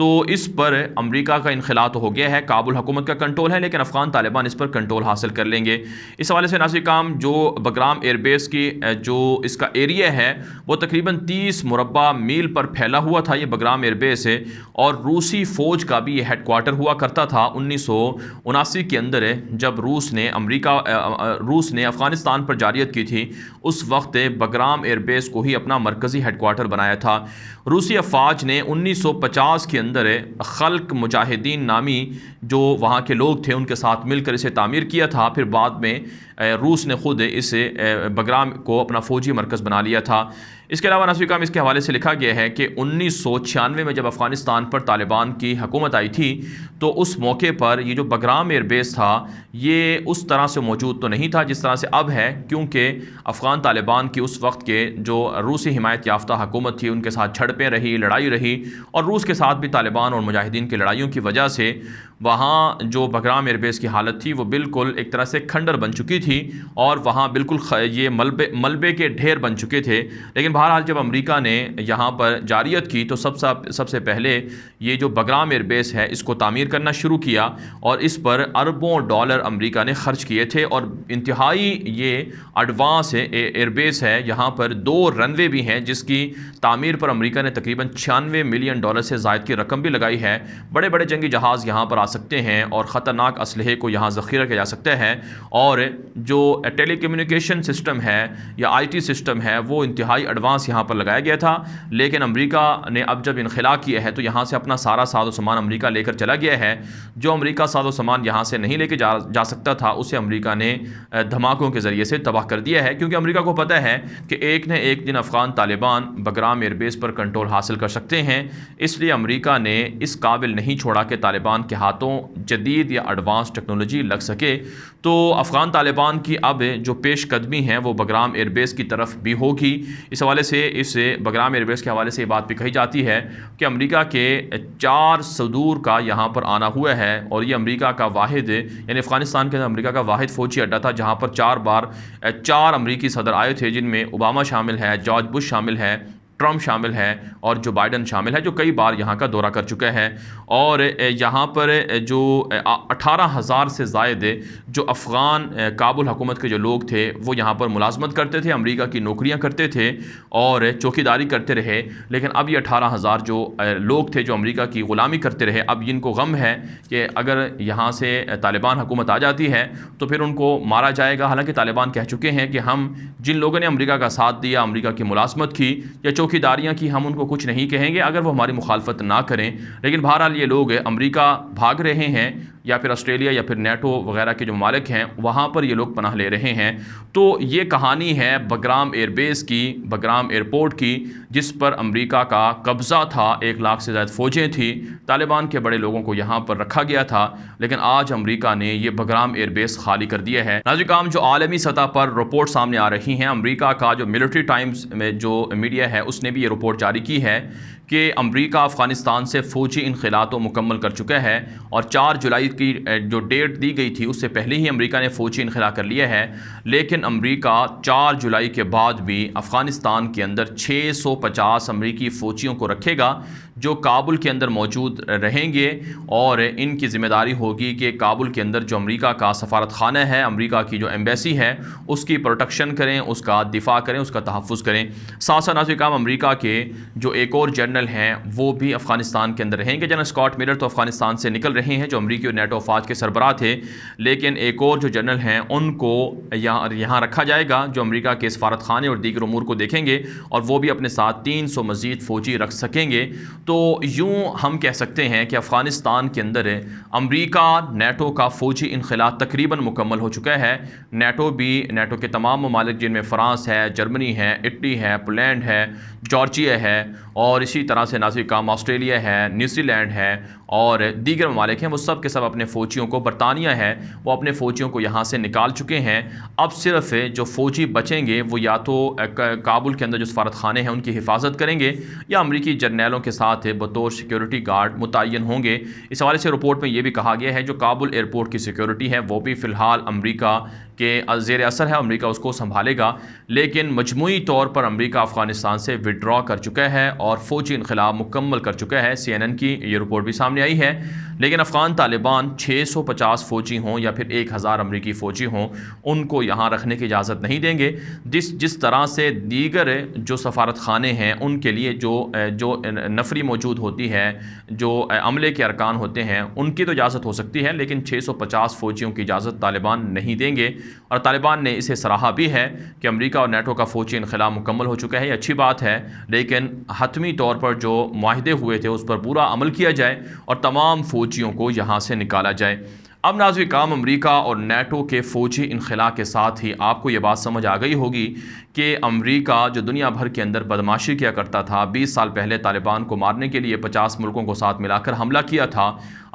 تو اس پر امریکا کا انخلا تو ہو گیا ہے، کابل حکومت کا کنٹرول ہے، لیکن افغان طالبان اس پر کنٹرول حاصل کر لیں گے۔ اس حوالے سے ناظرین کرام جو بگرام ایئر بیس کی جو اس کا ایریا ہے وہ تقریباً 30 مربع میل پر پھیلا ہوا تھا، یہ بگرام ایئر بیس ہے، اور روسی فوج کا بھی یہ ہیڈ کوارٹر ہوا کرتا تھا 1979 کے اندر جب روس نے افغانستان پر جارحیت کی تھی، اس وقت بگرام ایئر بیس کو ہی اپنا مرکزی ہیڈ کوارٹر بنایا تھا۔ روسی افواج نے 1950 کے اندر خلق مجاہدین نامی جو وہاں کے لوگ تھے ان کے ساتھ مل کر اسے تعمیر کیا تھا، پھر بعد میں روس نے خود اسے بگرام کو اپنا فوجی مرکز بنا لیا تھا۔ اس کے علاوہ ناظرین کرام اس کے حوالے سے لکھا گیا ہے کہ 1996 میں جب افغانستان پر طالبان کی حکومت آئی تھی تو اس موقع پر یہ جو بگرام ایئر بیس تھا یہ اس طرح سے موجود تو نہیں تھا جس طرح سے اب ہے، کیونکہ افغان طالبان کی اس وقت کے جو روسی حمایت یافتہ حکومت تھی ان کے ساتھ جھڑپیں رہی، لڑائی رہی، اور روس کے ساتھ بھی طالبان اور مجاہدین کی لڑائیوں کی وجہ سے وہاں جو بگرام ایئر بیس کی حالت تھی وہ بالکل ایک طرح سے کھنڈر بن چکی تھی، اور وہاں بالکل یہ ملبے کے ڈھیر بن چکے تھے۔ لیکن بہرحال جب امریکہ نے یہاں پر جارحیت کی تو سب سے پہلے یہ جو بگرام ایئر بیس ہے اس کو تعمیر کرنا شروع کیا، اور اس پر اربوں ڈالر امریکہ نے خرچ کیے تھے، اور انتہائی یہ ایڈوانس ایئر بیس ہے۔ یہاں پر 2 رن وے بھی ہیں جس کی تعمیر پر امریکہ نے تقریباً $96 ملین سے زائد کی رقم بھی لگائی ہے۔ بڑے بڑے جنگی جہاز یہاں پر آ سکتے ہیں اور خطرناک اسلحے کو یہاں ذخیرہ کیا جا سکتا ہے، اور جو ٹیلی کمیونیکیشن سسٹم ہے یا IT سسٹم ہے وہ انتہائی ایڈوانس یہاں پر لگایا گیا تھا۔ لیکن امریکہ نے اب جب انخلا کیا ہے تو یہاں سے اپنا سارا ساز و سامان امریکہ لے کر چلا گیا ہے۔ جو امریکہ ساز و سامان یہاں سے نہیں لے کے جا سکتا تھا اسے امریکہ نے دھماکوں کے ذریعے سے تباہ کر دیا ہے، کیونکہ امریکہ کو پتہ ہے کہ ایک نہ ایک دن افغان طالبان بگرام ایئر بیس پر کنٹرول حاصل کر سکتے ہیں، اس لیے امریکہ نے اس قابل نہیں چھوڑا کہ طالبان کے ہاتھوں جدید یا ایڈوانس ٹیکنالوجی لگ سکے۔ تو افغان طالبان کی اب جو پیش قدمی ہے وہ بگرام ایئر بیس کی طرف بھی ہوگی۔ اس حوالے سے اس بگرام ایئر بیس کے حوالے سے یہ بات بھی کہی جاتی ہے کہ امریکہ کے 4 صدور کا یہاں پر آنا ہوا ہے، اور یہ امریکہ کا واحد یعنی افغانستان کے اندر امریکہ کا واحد فوجی اڈہ تھا جہاں پر 4 بار 4 امریکی صدر آئے تھے، جن میں اوباما شامل ہے، جارج بش شامل ہے، ٹرمپ شامل ہے اور جو بائیڈن شامل ہے جو کئی بار یہاں کا دورہ کر چکا ہے۔ اور یہاں پر جو 18,000 سے زائد جو افغان کابل حکومت کے جو لوگ تھے وہ یہاں پر ملازمت کرتے تھے، امریکہ کی نوکریاں کرتے تھے اور چوکیداری کرتے رہے، لیکن اب یہ 18,000 جو لوگ تھے جو امریکہ کی غلامی کرتے رہے، اب ان کو غم ہے کہ اگر یہاں سے طالبان حکومت آ جاتی ہے تو پھر ان کو مارا جائے گا۔ حالانکہ طالبان کہہ چکے ہیں کہ ہم جن لوگوں نے امریکہ کا ساتھ دیا، امریکہ کی ملازمت کی یا چوکیداریاں کی، ہم ان کو کچھ نہیں کہیں گے اگر وہ ہماری مخالفت نہ کریں۔ لیکن بہرحال یہ لوگ امریکہ بھاگ رہے ہیں یا پھر آسٹریلیا یا پھر نیٹو وغیرہ کے جو ممالک ہیں وہاں پر یہ لوگ پناہ لے رہے ہیں۔ تو یہ کہانی ہے بگرام ایئر بیس کی، بگرام ایئرپورٹ کی، جس پر امریکہ کا قبضہ تھا، 1 لاکھ سے زائد فوجیں تھیں، طالبان کے بڑے لوگوں کو یہاں پر رکھا گیا تھا، لیکن آج امریکہ نے یہ بگرام ایئر بیس خالی کر دیا ہے۔ ناظرین کرام، جو عالمی سطح پر رپورٹ سامنے آ رہی ہیں، امریکہ کا جو ملٹری ٹائمز میں جو میڈیا ہے اس نے بھی یہ رپورٹ جاری کی ہے کہ امریکہ افغانستان سے فوجی انخلا تو مکمل کر چکا ہے، اور 4 جولائی کی جو ڈیٹ دی گئی تھی اس سے پہلے ہی امریکہ نے فوجی انخلا کر لیا ہے، لیکن امریکہ 4 جولائی کے بعد بھی افغانستان کے اندر 650 امریکی فوجیوں کو رکھے گا جو کابل کے اندر موجود رہیں گے، اور ان کی ذمہ داری ہوگی کہ کابل کے اندر جو امریکہ کا سفارت خانہ ہے، امریکہ کی جو ایمبیسی ہے، اس کی پروٹیکشن کریں، اس کا دفاع کریں، اس کا تحفظ کریں۔ ساتھ ساتھ ناظرین کرام، امریکہ کے جو ایک اور جنرل ہیں وہ بھی افغانستان کے اندر رہیں گے۔ جنرل اسکاٹ میلر تو افغانستان سے نکل رہے ہیں جو امریکی اور نیٹو افواج کے سربراہ تھے، لیکن ایک اور جو جنرل ہیں ان کو یہاں رکھا جائے گا جو امریکہ کے سفارت خانے اور دیگر امور کو دیکھیں گے، اور وہ بھی اپنے ساتھ 300 مزید فوجی رکھ سکیں گے۔ تو یوں ہم کہہ سکتے ہیں کہ افغانستان کے اندر امریکہ نیٹو کا فوجی انخلا تقریباً مکمل ہو چکا ہے۔ نیٹو کے تمام ممالک جن میں فرانس ہے، جرمنی ہے، اٹلی ہے، پولینڈ ہے، جارجیا ہے، اور اسی طرح سے ناظرین کرام آسٹریلیا ہے، نیوزی لینڈ ہے اور دیگر ممالک ہیں، وہ سب کے سب اپنے فوجیوں کو، برطانیہ ہے وہ اپنے فوجیوں کو یہاں سے نکال چکے ہیں۔ اب صرف جو فوجی بچیں گے وہ یا تو کابل کے اندر جو سفارت خانے ہیں ان کی حفاظت کریں گے یا امریکی جرنیلوں کے ساتھ بطور سیکیورٹی گارڈ متعین ہوں گے۔ اس حوالے سے رپورٹ میں یہ بھی کہا گیا ہے جو کابل ایئرپورٹ کی سیکیورٹی ہے وہ بھی فی الحال امریکہ کہ زیر اثر ہے، امریکہ اس کو سنبھالے گا، لیکن مجموعی طور پر امریکہ افغانستان سے وڈرا کر چکا ہے اور فوجی انقلاب مکمل کر چکا ہے۔ CNN کی یہ رپورٹ بھی سامنے آئی ہے۔ لیکن افغان طالبان 650 فوجی ہوں یا پھر 1000 امریکی فوجی ہوں، ان کو یہاں رکھنے کی اجازت نہیں دیں گے۔ جس طرح سے دیگر جو سفارت خانے ہیں ان کے لیے جو نفری موجود ہوتی ہے، جو عملے کے ارکان ہوتے ہیں، ان کی تو اجازت ہو سکتی ہے، لیکن 650 فوجیوں کی اجازت طالبان نہیں دیں گے۔ اور طالبان نے اسے سراہا بھی ہے کہ امریکہ اور نیٹو کا فوجی انخلا مکمل ہو چکا ہے، یہ اچھی بات ہے، لیکن حتمی طور پر جو معاہدے ہوئے تھے اس پر پورا عمل کیا جائے اور تمام فوجیوں کو یہاں سے نکالا جائے۔ اب ناظرین کرام، امریکہ اور نیٹو کے فوجی انخلا کے ساتھ ہی آپ کو یہ بات سمجھ آ گئی ہوگی کہ امریکہ جو دنیا بھر کے اندر بدماشی کیا کرتا تھا، 20 سال پہلے طالبان کو مارنے کے لیے 50 ملکوں کو ساتھ ملا کر حملہ کیا تھا،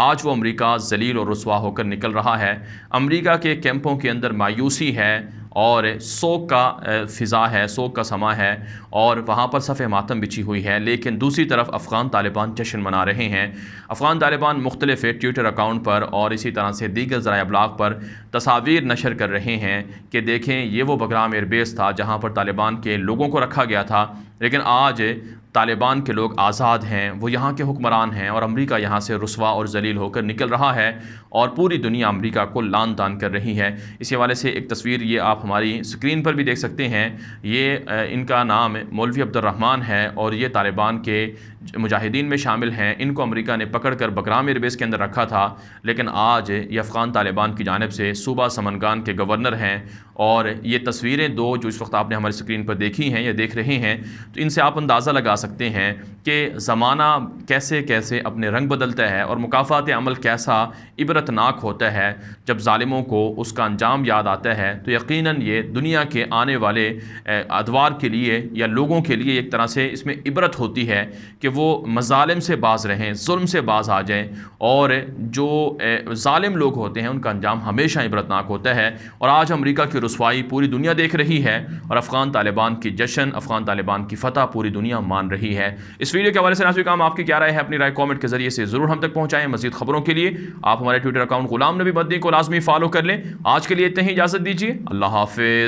آج وہ امریکہ ذلیل اور رسوا ہو کر نکل رہا ہے۔ امریکہ کے کیمپوں کے اندر مایوسی ہے اور سوگ کا فضا ہے، سوگ کا سما ہے اور وہاں پر صف ماتم بچھی ہوئی ہے، لیکن دوسری طرف افغان طالبان جشن منا رہے ہیں۔ افغان طالبان مختلف ٹویٹر اکاؤنٹ پر اور اسی طرح سے دیگر ذرائع ابلاغ پر تصاویر نشر کر رہے ہیں کہ دیکھیں یہ وہ بگرام ایئر بیس تھا جہاں پر طالبان کے لوگوں کو رکھا گیا تھا، لیکن آج طالبان کے لوگ آزاد ہیں، وہ یہاں کے حکمران ہیں اور امریکہ یہاں سے رسوا اور ذلیل ہو کر نکل رہا ہے اور پوری دنیا امریکہ کو لعن طعن کر رہی ہے۔ اسی حوالے سے ایک تصویر یہ آپ ہماری اسکرین پر بھی دیکھ سکتے ہیں، یہ ان کا نام مولوی عبد الرحمن ہے اور یہ طالبان کے مجاہدین میں شامل ہیں۔ ان کو امریکہ نے پکڑ کر بگرام ایئر بیس کے اندر رکھا تھا، لیکن آج یہ افغان طالبان کی جانب سے صوبہ سمنگان کے گورنر ہیں اور یہ تصویریں دو جو اس وقت آپ نے ہماری اسکرین پر دیکھی ہیں یا دیکھ رہے ہیں، تو ان سے آپ اندازہ لگا سکتے ہیں کہ زمانہ کیسے کیسے اپنے رنگ بدلتا ہے اور مکافات عمل کیسا عبرتناک ہوتا ہے۔ جب ظالموں کو اس کا انجام یاد آتا ہے تو یقیناً یہ دنیا کے آنے والے ادوار کے لیے یا لوگوں کے لیے ایک طرح سے اس میں عبرت ہوتی ہے کہ وہ مظالم سے باز رہیں، ظلم سے باز آ جائیں، اور جو ظالم لوگ ہوتے ہیں ان کا انجام ہمیشہ عبرتناک ہوتا ہے۔ اور آج امریکہ کی رسوائی پوری دنیا دیکھ رہی ہے اور افغان طالبان کی جشن، افغان طالبان کی فتح پوری دنیا مان رہی ہے۔ اس ویڈیو کے حوالے سے ناظرین کرام آپ کی کیا رائے ہے؟ اپنی رائے کامنٹ کے ذریعے سے ضرور ہم تک پہنچائیں۔ مزید خبروں کے لیے آپ ہمارے ٹویٹر اکاؤنٹ غلام نبی مدنی کو لازمی فالو کر لیں۔ آج کے لیے اتنا ہی، اجازت دیجیے، اللہ حافظ۔